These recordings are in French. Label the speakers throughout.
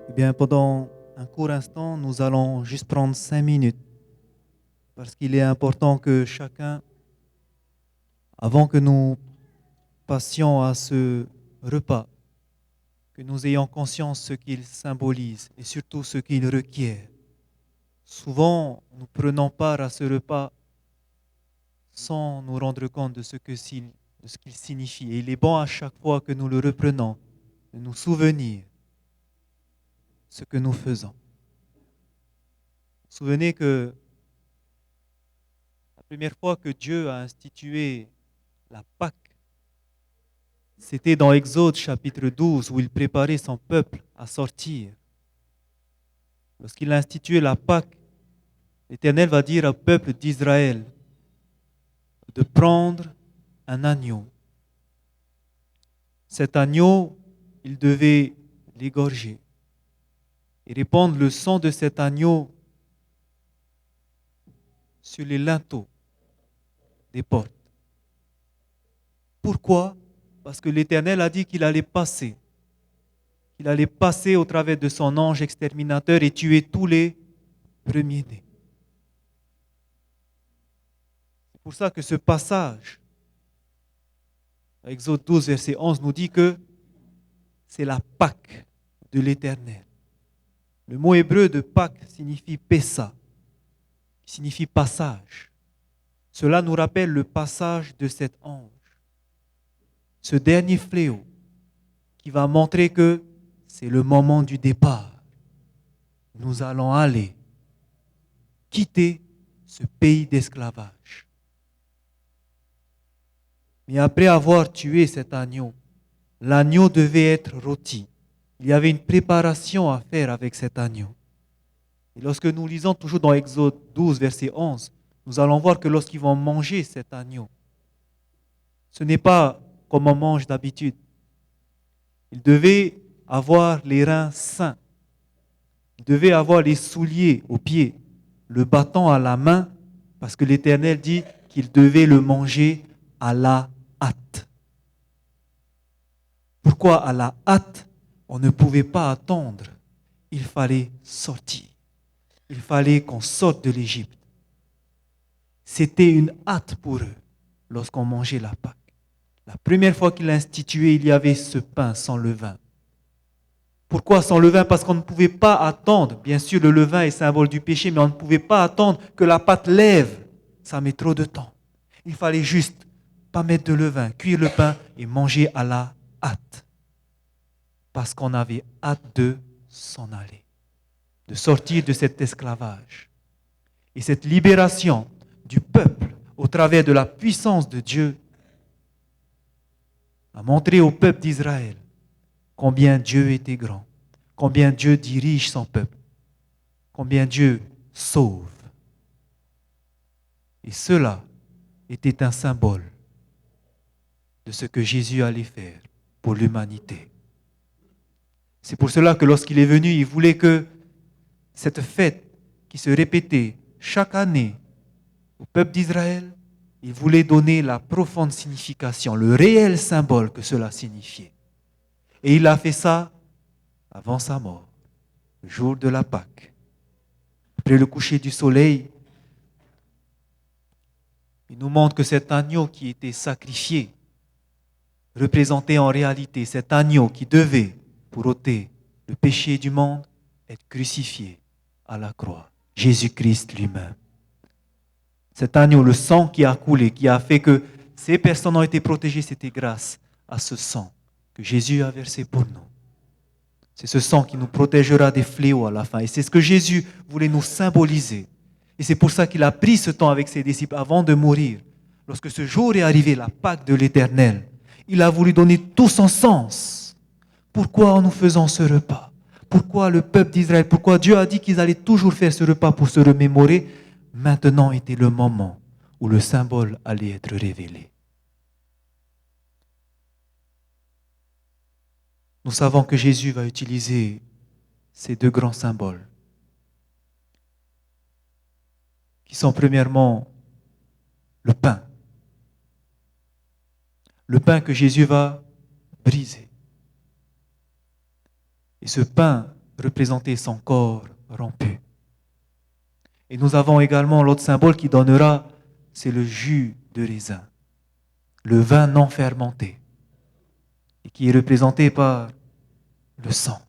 Speaker 1: Eh bien, pendant un court instant, nous allons juste prendre 5 minutes parce qu'il est important que chacun, avant que nous passions à ce repas, que nous ayons conscience de ce qu'il symbolise et surtout ce qu'il requiert. Souvent, nous prenons part à ce repas sans nous rendre compte de ce qu'il signifie. Et il est bon à chaque fois que nous le reprenons de nous souvenir ce que nous faisons. Vous vous souvenez que la première fois que Dieu a institué la Pâque, c'était dans Exode chapitre 12 où il préparait son peuple à sortir. Lorsqu'il a institué la Pâque, l'Éternel va dire au peuple d'Israël de prendre un agneau. Cet agneau, il devait l'égorger et répandre le sang de cet agneau sur les linteaux des portes. Pourquoi? Parce que l'Éternel a dit qu'il allait passer. Il allait passer au travers de son ange exterminateur et tuer tous les premiers-nés. C'est pour ça que ce passage, Exode 12, verset 11, nous dit que c'est la Pâque de l'Éternel. Le mot hébreu de Pâque signifie Pessa, qui signifie passage. Cela nous rappelle le passage de cet ange, ce dernier fléau qui va montrer que c'est le moment du départ. Nous allons aller quitter ce pays d'esclavage. Mais après avoir tué cet agneau, l'agneau devait être rôti. Il y avait une préparation à faire avec cet agneau. Et lorsque nous lisons toujours dans Exode 12, verset 11, nous allons voir que lorsqu'ils vont manger cet agneau, ce n'est pas comme on mange d'habitude. Ils devaient avoir les reins sains. Ils devaient avoir les souliers aux pieds, le bâton à la main, parce que l'Éternel dit qu'ils devaient le manger à la hâte. Pourquoi à la hâte? On ne pouvait pas attendre. Il fallait sortir. Il fallait qu'on sorte de l'Égypte. C'était une hâte pour eux lorsqu'on mangeait la Pâque. La première fois qu'il l'a institué, il y avait ce pain sans levain. Pourquoi sans levain? Parce qu'on ne pouvait pas attendre. Bien sûr, le levain est symbole du péché, mais on ne pouvait pas attendre que la pâte lève. Ça met trop de temps. Il fallait juste pas mettre de levain, cuire le pain et manger à la hâte. Parce qu'on avait hâte de s'en aller, de sortir de cet esclavage. Et cette libération du peuple au travers de la puissance de Dieu a montré au peuple d'Israël combien Dieu était grand, combien Dieu dirige son peuple, combien Dieu sauve. Et cela était un symbole de ce que Jésus allait faire pour l'humanité. C'est pour cela que lorsqu'il est venu, il voulait que cette fête qui se répétait chaque année au peuple d'Israël, il voulait donner la profonde signification, le réel symbole que cela signifiait. Et il a fait ça avant sa mort, le jour de la Pâque. Après le coucher du soleil, il nous montre que cet agneau qui était sacrifié représentait en réalité cet agneau qui devait, pour ôter le péché du monde, être crucifié à la croix. Jésus-Christ lui-même. Cet agneau, le sang qui a coulé, qui a fait que ces personnes ont été protégées, c'était grâce à ce sang que Jésus a versé pour nous. C'est ce sang qui nous protégera des fléaux à la fin. Et c'est ce que Jésus voulait nous symboliser. Et c'est pour ça qu'il a pris ce temps avec ses disciples avant de mourir. Lorsque ce jour est arrivé, la Pâque de l'Éternel, il a voulu donner tout son sens. Pourquoi nous faisons ce repas? Pourquoi le peuple d'Israël? Pourquoi Dieu a dit qu'ils allaient toujours faire ce repas pour se remémorer? Maintenant était le moment où le symbole allait être révélé. Nous savons que Jésus va utiliser ces deux grands symboles, qui sont premièrement le pain. Le que Jésus va briser. Et ce pain représenter son corps rompu. Et nous avons également l'autre symbole qui donnera, c'est le jus de raisin, le vin non fermenté, et qui est représenté par le sang.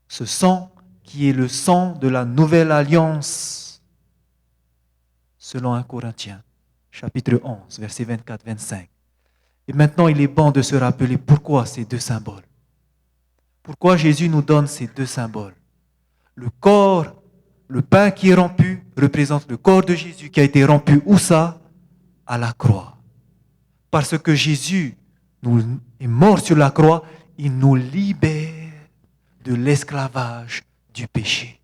Speaker 1: Ce sang qui est le sang de la nouvelle alliance, selon 1 Corinthiens, chapitre 11, versets 24-25. Et maintenant, il est bon de se rappeler pourquoi ces deux symboles. Pourquoi Jésus nous donne ces deux symboles. Le corps, le pain qui est rompu, représente le corps de Jésus qui a été rompu, où ça? À la croix. Parce que Jésus est mort sur la croix, il nous libère de l'esclavage du péché.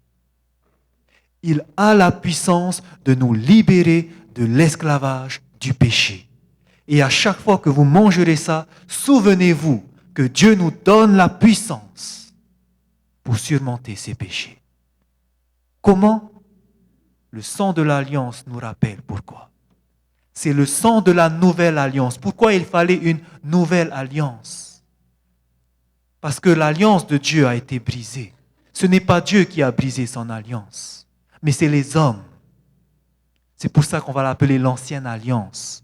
Speaker 1: Il a la puissance de nous libérer de l'esclavage du péché. Et à chaque fois que vous mangerez ça, souvenez-vous que Dieu nous donne la puissance pour surmonter ces péchés. Comment? Le sang de l'alliance nous rappelle pourquoi. C'est le sang de la nouvelle alliance. Pourquoi il fallait une nouvelle alliance? Parce que l'alliance de Dieu a été brisée. Ce n'est pas Dieu qui a brisé son alliance, mais c'est les hommes. C'est pour ça qu'on va l'appeler l'ancienne alliance.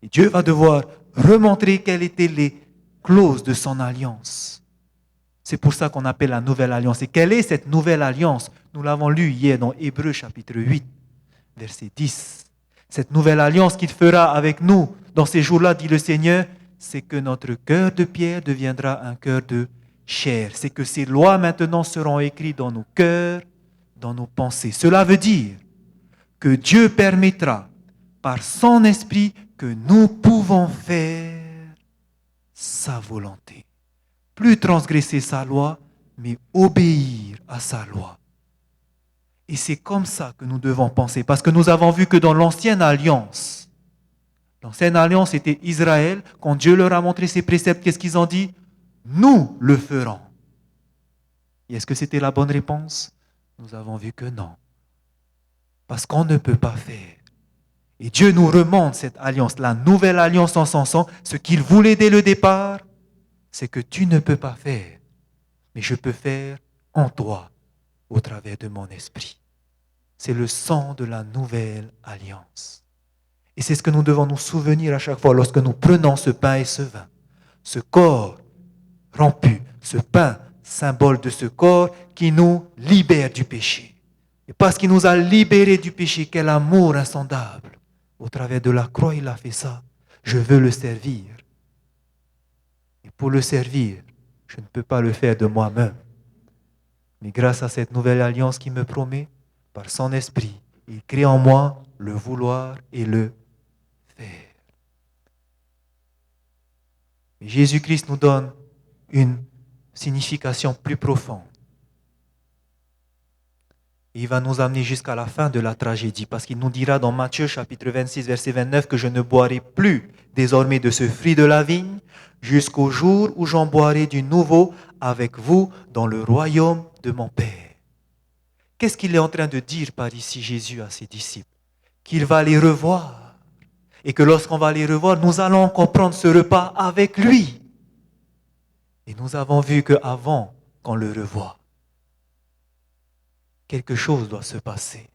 Speaker 1: Et Dieu va devoir remontrer quelles étaient les clauses de son alliance. C'est pour ça qu'on appelle la nouvelle alliance. Et quelle est cette nouvelle alliance? Nous l'avons lu hier dans Hébreux chapitre 8, verset 10. Cette nouvelle alliance qu'il fera avec nous dans ces jours-là, dit le Seigneur, c'est que notre cœur de pierre deviendra un cœur de chair. C'est que ces lois maintenant seront écrites dans nos cœurs, dans nos pensées. Cela veut dire que Dieu permettra par son esprit que nous pouvons faire sa volonté. Plus transgresser sa loi, mais obéir à sa loi. Et c'est comme ça que nous devons penser, parce que nous avons vu que dans l'ancienne alliance était Israël, quand Dieu leur a montré ses préceptes, qu'est-ce qu'ils ont dit? Nous le ferons. Et est-ce que c'était la bonne réponse? Nous avons vu que non. Parce qu'on ne peut pas faire. Et Dieu nous remonte cette alliance, la nouvelle alliance en son sang. Ce qu'il voulait dès le départ, c'est que tu ne peux pas faire, mais je peux faire en toi, au travers de mon esprit. C'est le sang de la nouvelle alliance. Et c'est ce que nous devons nous souvenir à chaque fois lorsque nous prenons ce pain et ce vin. Ce corps rompu, ce pain, symbole de ce corps qui nous libère du péché. Et parce qu'il nous a libérés du péché, quel amour insondable. Au travers de la croix, il a fait ça. Je veux le servir. Et pour le servir, je ne peux pas le faire de moi-même. Mais grâce à cette nouvelle alliance qui me promet, par son esprit, il crée en moi le vouloir et le faire. Et Jésus-Christ nous donne une signification plus profonde. Et il va nous amener jusqu'à la fin de la tragédie, parce qu'il nous dira dans Matthieu chapitre 26, verset 29, que je ne boirai plus désormais de ce fruit de la vigne, jusqu'au jour où j'en boirai du nouveau avec vous dans le royaume de mon Père. Qu'est-ce qu'il est en train de dire par ici Jésus à ses disciples? Qu'il va les revoir. Et que lorsqu'on va les revoir, nous allons encore prendre ce repas avec lui. Et nous avons vu qu'avant qu'on le revoie, quelque chose doit se passer.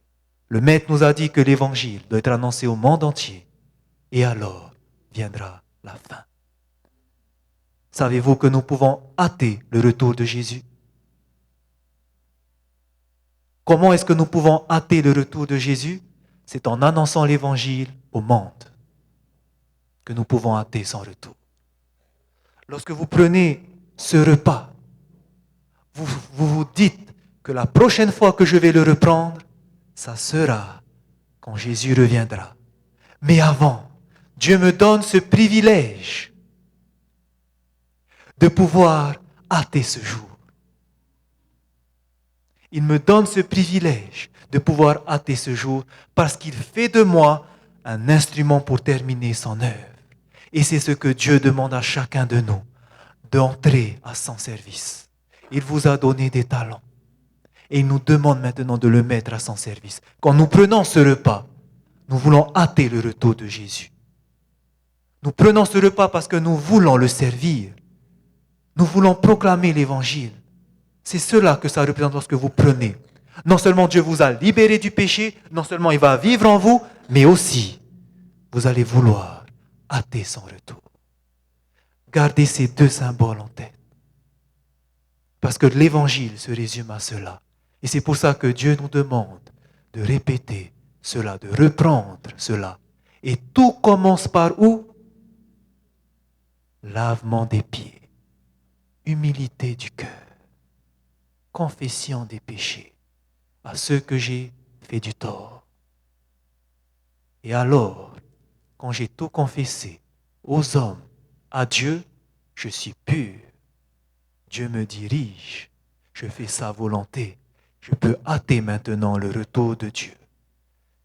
Speaker 1: Le Maître nous a dit que l'évangile doit être annoncé au monde entier. Et alors viendra la fin. Savez-vous que nous pouvons hâter le retour de Jésus? Comment est-ce que nous pouvons hâter le retour de Jésus? C'est en annonçant l'évangile au monde que nous pouvons hâter son retour. Lorsque vous prenez ce repas, vous vous dites que la prochaine fois que je vais le reprendre, ça sera quand Jésus reviendra. Mais avant, Dieu me donne ce privilège de pouvoir hâter ce jour. Il me donne ce privilège de pouvoir hâter ce jour parce qu'il fait de moi un instrument pour terminer son œuvre. Et c'est ce que Dieu demande à chacun de nous, d'entrer à son service. Il vous a donné des talents. Et il nous demande maintenant de le mettre à son service. Quand nous prenons ce repas, nous voulons hâter le retour de Jésus. Nous prenons ce repas parce que nous voulons le servir. Nous voulons proclamer l'évangile. C'est cela que ça représente lorsque vous prenez. Non seulement Dieu vous a libéré du péché, non seulement il va vivre en vous, mais aussi vous allez vouloir hâter son retour. Gardez ces deux symboles en tête. Parce que l'évangile se résume à cela. Et c'est pour ça que Dieu nous demande de répéter cela, de reprendre cela. Et tout commence par où? Lavement des pieds, humilité du cœur, confession des péchés à ceux que j'ai fait du tort. Et alors, quand j'ai tout confessé aux hommes, à Dieu, je suis pur. Dieu me dirige, je fais sa volonté. Je peux hâter maintenant le retour de Dieu.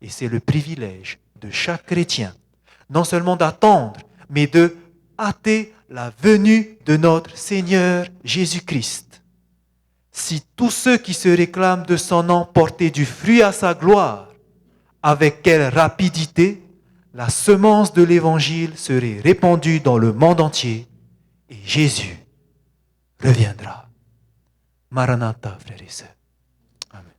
Speaker 1: Et c'est le privilège de chaque chrétien, non seulement d'attendre, mais de hâter la venue de notre Seigneur Jésus-Christ. Si tous ceux qui se réclament de son nom portaient du fruit à sa gloire, avec quelle rapidité la semence de l'Évangile serait répandue dans le monde entier et Jésus reviendra. Maranatha, frères et sœurs. Amen.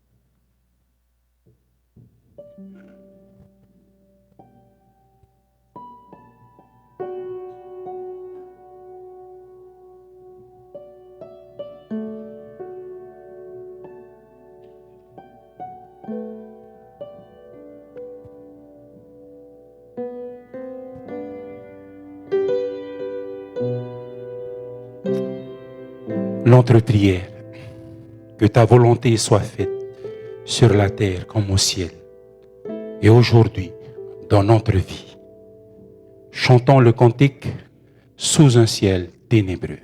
Speaker 2: Notre prière, que ta volonté soit faite sur la terre comme au ciel. Et aujourd'hui, dans notre vie, chantons le cantique sous un ciel ténébreux.